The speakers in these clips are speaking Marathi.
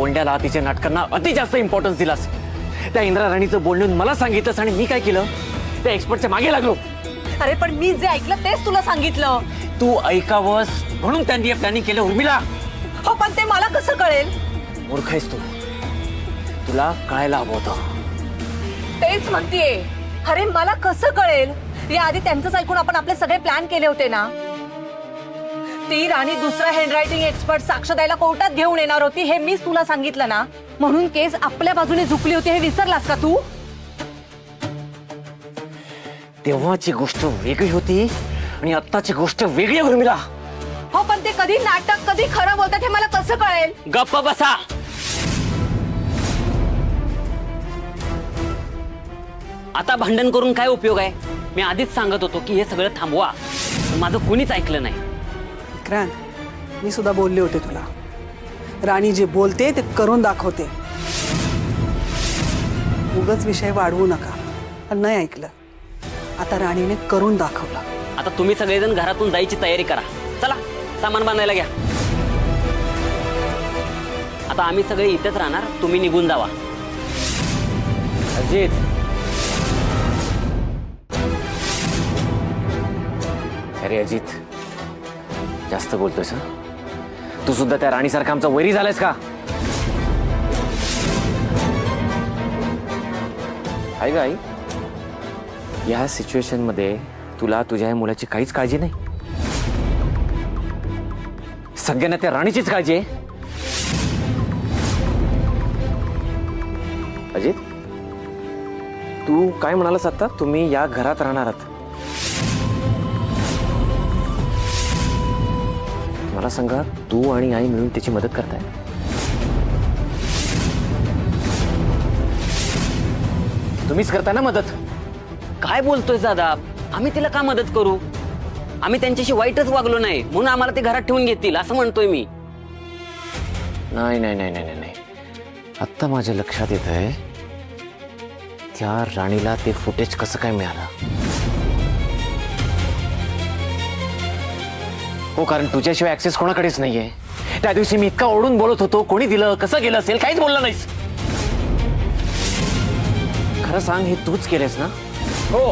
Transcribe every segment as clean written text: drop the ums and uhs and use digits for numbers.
गोंड्याला तिच्या नाटकांना अति जास्त इम्पॉर्टन्स दिलास। त्या इंद्रा राणीचं बोलणं मला सांगितलंस आणि मी काय केलं, त्या एक्सपर्टच्या मागे लागलो। अरे पण मी जे ऐकलं तेच तुला सांगितलं। तू ऐकावंस म्हणून त्यांनी प्लॅनिंग केलं उर्मिला। हो पण ते मला कसं कळेल? मूर्ख आहेस तू, तुला कळायला हवं होतं। तेच म्हणतेय, अरे मला कसं कळेल? या आधी त्यांचंच ऐकून आपण आपले सगळे प्लॅन केले होते ना। ती राणी दुसरा हँडरायटिंग एक्सपर्ट साक्ष द्यायला कोर्टात घेऊन येणार होती हे मीच तुला सांगितलं ना, म्हणून केस आपल्या बाजूने झुकली होती हे विसरलास का तू? तेव्हाची गोष्ट वेगळी होती आणि आत्ताची गोष्ट वेगळी आहे उर्मिला। हो पण ते कधी नाटक कधी खरं बोलतात हे मला कसं कळेल? गप्प बसा। आता भांडण करून काय उपयोग आहे? मी आधीच सांगत होतो की हे सगळं थांबवा, माझं कोणीच ऐकलं नाही। विक्रांत, मी सुद्धा बोलले होते तुला, राणी जे बोलते ते करून दाखवते, उगाच विषय वाढवू नका। पण नाही ऐकलं, आता राणीने करून दाखवलं। आता तुम्ही सगळेजण घरातून जायची तयारी करा, चला सामान बांधायला घ्या। आता आम्ही सगळे इथेच राहणार, तुम्ही निघून जावा। अजित, अरे अजित, जास्त बोलतोयस हं? तू सुद्धा त्या राणीसारखा आमचा वैरी झालायस का? आहे का आई, या सिच्युएशन मध्ये तुला तुझ्या मुलाची काहीच काळजी नाही? सगळ्यांना त्या राणीचीच काळजी आहे। अजित, तू काय म्हणालास आता? तुम्ही या घरात राहणार आहात? मला सांगा, तू आणि आई मिळून त्याची मदत करताय? तुम्हीच करताय ना मदत? काय बोलतोय दादा? आम्ही तिला का मदत करू? आम्ही त्यांच्याशी वाईटच वागलो नाही म्हणून आम्हाला ते घरात ठेवून घेतील असं म्हणतोय मी। नाही नाही नाही नाही नाही, आत्ता माझ्या लक्षात येत आहे त्या राणीला ते फुटेज कसं काय मिळालं। हो, कारण तुझ्याशिवाय ऍक्सेस कोणाकडेच नाहीये। त्या दिवशी मी इतका ओढून बोलत होतो, कोणी दिलं, कसं गेलं असेल, काहीच बोलला नाहीस। खरं सांग, हे तूच केलंस ना? हो,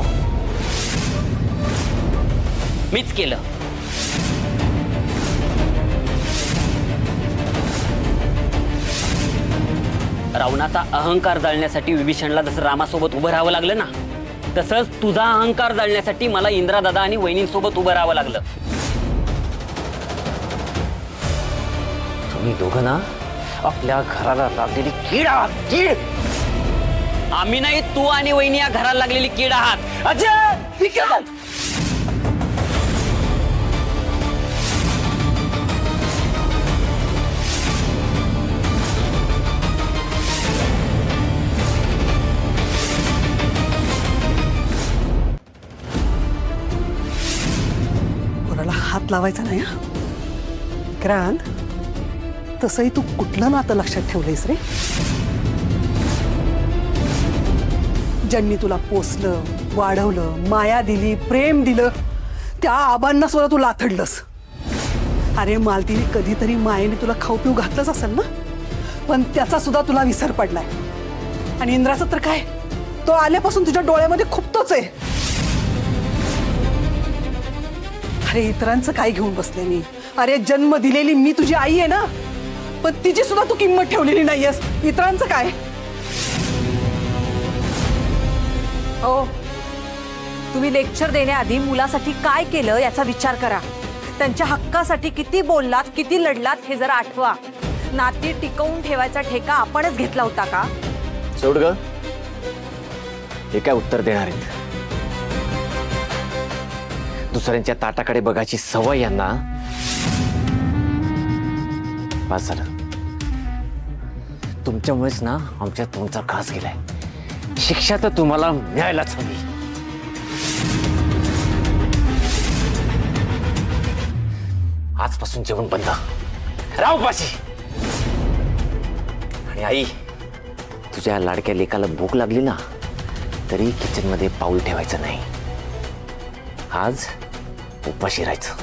मीच केलं। रावणाचा अहंकार जाळण्यासाठी विभीषणला जसं रामासोबत उभं राहावं लागलं ना, तसंच तुझा अहंकार जाळण्यासाठी मला इंद्रा दादा आणि वहिनींसोबत उभं राहावं लागलं। तुम्ही दोघं ना आपल्या घराला लागलेली कीड आहात, कीड। आम्ही नाही, तू आणि वहिनी या घराला लागलेली कीड आहात। अजय, विक्रम, कोणाला हात लावायचा नाही हा? विक्रांत, तसंही तू कुठलं नातं लक्षात ठेवलंयस रे? ज्यांनी तुला पोसलं, वाढवलं, माया दिली, प्रेम दिलं, त्या आबांना सुद्धा तू लाथडलंस। अरे मालतीने कधीतरी मायेने तुला खाऊ पिऊ घातलंच असेल ना, पण त्याचा सुद्धा तुला विसर पडलाय। आणि इंद्राचं तर काय, तो आल्यापासून तुझ्या डोळ्यामध्ये खुपतोच आहे। अरे इतरांचं काय घेऊन बसले मी? अरे जन्म दिलेली मी तुझी आई आहे ना, पण तिची सुद्धा तू किंमत ठेवलेली नाहीयेस। इतरांचं काय? हो, तुम्ही लेक्चर देण्याआधी मुलासाठी काय केलं याचा विचार करा। त्यांच्या हक्कासाठी किती बोललात, किती लढलात हे जरा आठवा। नाती टिकवून ठेवायचा ठेका आपणच घेतला होता का? सोड ग, हे काय उत्तर देणार आहेत? दुसऱ्यांच्या ताटाकडे बघायची सवय यांना। बस झालं, तुमच्यामुळेच ना आमच्या तुमचा घास गेलाय। शिक्षा तर तुम्हाला मिळायलाच हवी। आजपासून जेवण बंद, राव पाशी। आणि आई, तुझ्या लाडक्या लेकाला भूक लागली ना तरी किचन मध्ये पाऊल ठेवायचं नाही। आज उपाशी राहायचं।